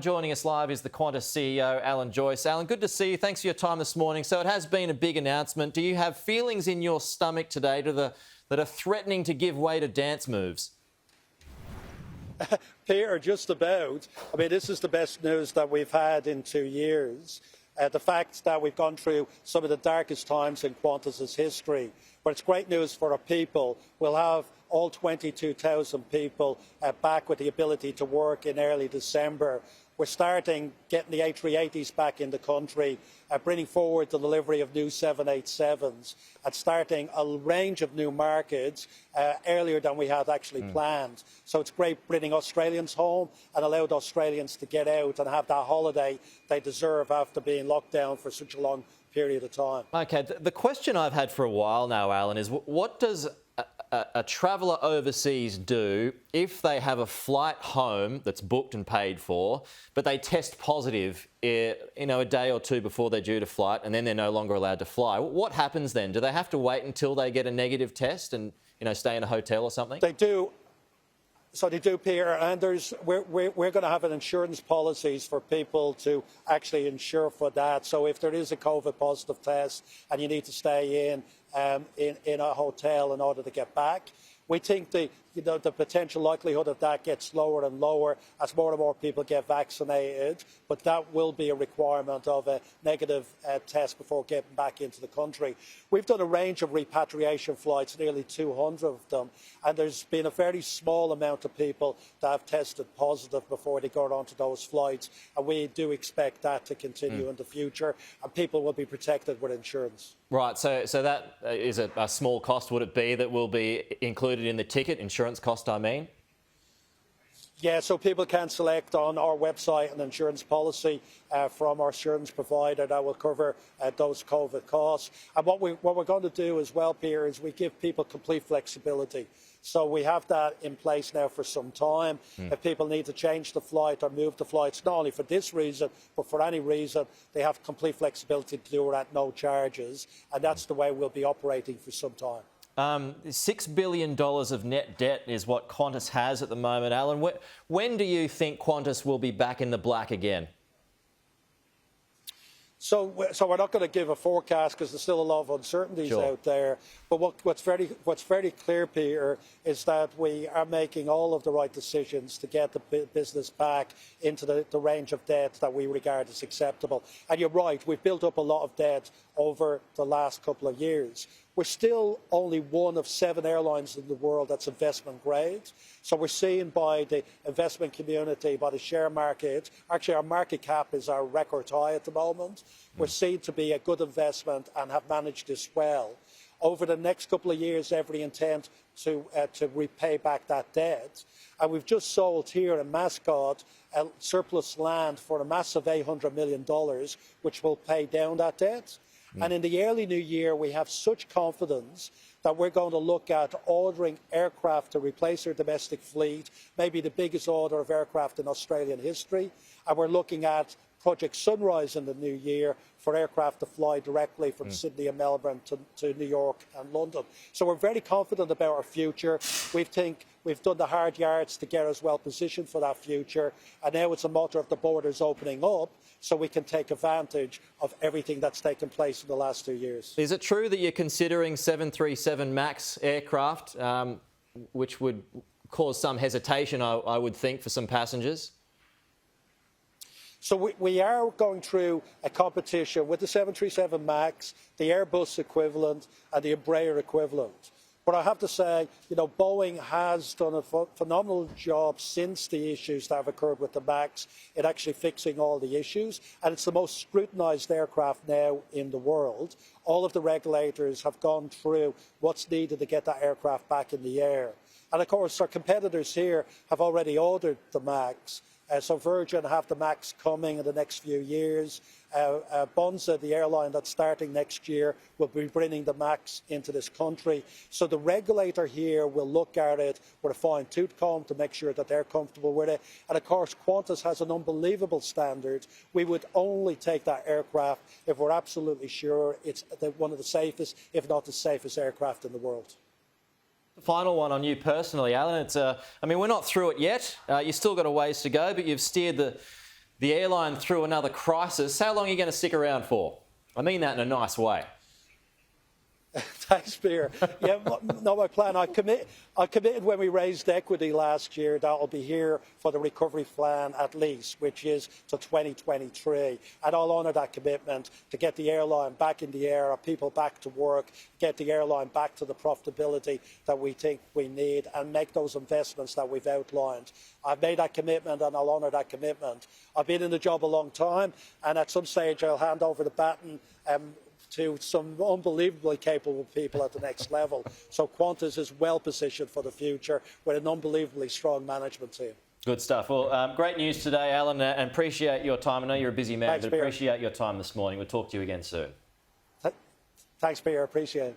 Joining us live is the Qantas CEO Alan Joyce. Alan, good to see you. Thanks for your time this morning. So it has been a big announcement. Do you have feelings in your stomach today that are threatening to give way to dance moves? Peter, just about. I mean, this is the best news that we've had in 2 years. The fact that we've gone through some of the darkest times in Qantas's history. But it's great news for our people. We'll have all 22,000 people back with the ability to work in early December. We're starting getting the A380s back in the country, bringing forward the delivery of new 787s and starting a range of new markets earlier than we had actually planned. So it's great bringing Australians home and allowed Australians to get out and have that holiday they deserve after being locked down for such a long period of time. OK, the question I've had for a while now, Alan, is what does a traveller overseas do if they have a flight home that's booked and paid for, but they test positive, a day or two before they're due to flight, and then they're no longer allowed to fly? What happens then? Do they have to wait until they get a negative test and stay in a hotel or something? They do. So they do, Peter, and we're going to have an insurance policies for people to actually insure for that. So if there is a COVID positive test and you need to stay in a hotel in order to get back, we think the potential likelihood of that gets lower and lower as more and more people get vaccinated, but that will be a requirement of a negative test before getting back into the country. We've done a range of repatriation flights, nearly 200 of them, and there's been a very small amount of people that have tested positive before they go onto those flights, and we do expect that to continue in the future, and people will be protected with insurance. Right, so that is a small cost, would it be, that will be included in the ticket, insurance cost, I mean? Yeah, so people can select on our website an insurance policy from our insurance provider that will cover those COVID costs. And what we're going to do as well, Peter, is we give people complete flexibility. So we have that in place now for some time. If people need to change the flight or move the flights, not only for this reason, but for any reason, they have complete flexibility to do it at no charges. And that's the way we'll be operating for some time. $6 billion of net debt is what Qantas has at the moment. Alan, when do you think Qantas will be back in the black again? So we're not going to give a forecast because there's still a lot of uncertainties out there. But what's very clear, Peter, is that we are making all of the right decisions to get the business back into the range of debt that we regard as acceptable. And you're right, we've built up a lot of debt over the last couple of years. We're still only one of 7 airlines in the world that's investment grade. So we're seen by the investment community, by the share market. Actually, our market cap is our record high at the moment. We're seen to be a good investment and have managed this well. Over the next couple of years, every intent to repay back that debt. And we've just sold here in Mascot surplus land for a massive $800 million, which will pay down that debt. And in the early new year, we have such confidence that we're going to look at ordering aircraft to replace our domestic fleet, maybe the biggest order of aircraft in Australian history. And we're looking at Project Sunrise in the new year for aircraft to fly directly from Sydney and Melbourne to New York and London. So we're very confident about our future. We think we've done the hard yards to get us well positioned for that future. And now it's a matter of the borders opening up so we can take advantage of everything that's taken place in the last 2 years. Is it true that you're considering 737 MAX aircraft, which would cause some hesitation, I would think, for some passengers? So we are going through a competition with the 737 MAX, the Airbus equivalent and the Embraer equivalent. But I have to say, Boeing has done a phenomenal job since the issues that have occurred with the MAX in actually fixing all the issues. And it's the most scrutinised aircraft now in the world. All of the regulators have gone through what's needed to get that aircraft back in the air. And of course, our competitors here have already ordered the MAX. So Virgin have the MAX coming in the next few years. Bonza, the airline that's starting next year, will be bringing the MAX into this country. So the regulator here will look at it with a fine-tooth comb to make sure that they're comfortable with it. And of course, Qantas has an unbelievable standard. We would only take that aircraft if we're absolutely sure it's one of the safest, if not the safest aircraft in the world. Final one on you personally, Alan. I mean, we're not through it yet. You've still got a ways to go, but you've steered the airline through another crisis, how long are you going to stick around for? I mean that in a nice way. Thanks, Peter. Yeah, no, my plan. I committed when we raised equity last year that I'll be here for the recovery plan at least, which is to 2023. And I'll honour that commitment to get the airline back in the air, our people back to work, get the airline back to the profitability that we think we need, and make those investments that we've outlined. I've made that commitment and I'll honour that commitment. I've been in the job a long time, and at some stage I'll hand over the baton to some unbelievably capable people at the next level. So Qantas is well positioned for the future with an unbelievably strong management team. Good stuff. Well, great news today, Alan, and appreciate your time. I know you're a busy man, Thanks, but Peter. appreciate your time this morning. We'll talk to you again soon. Thanks, Peter. Appreciate it.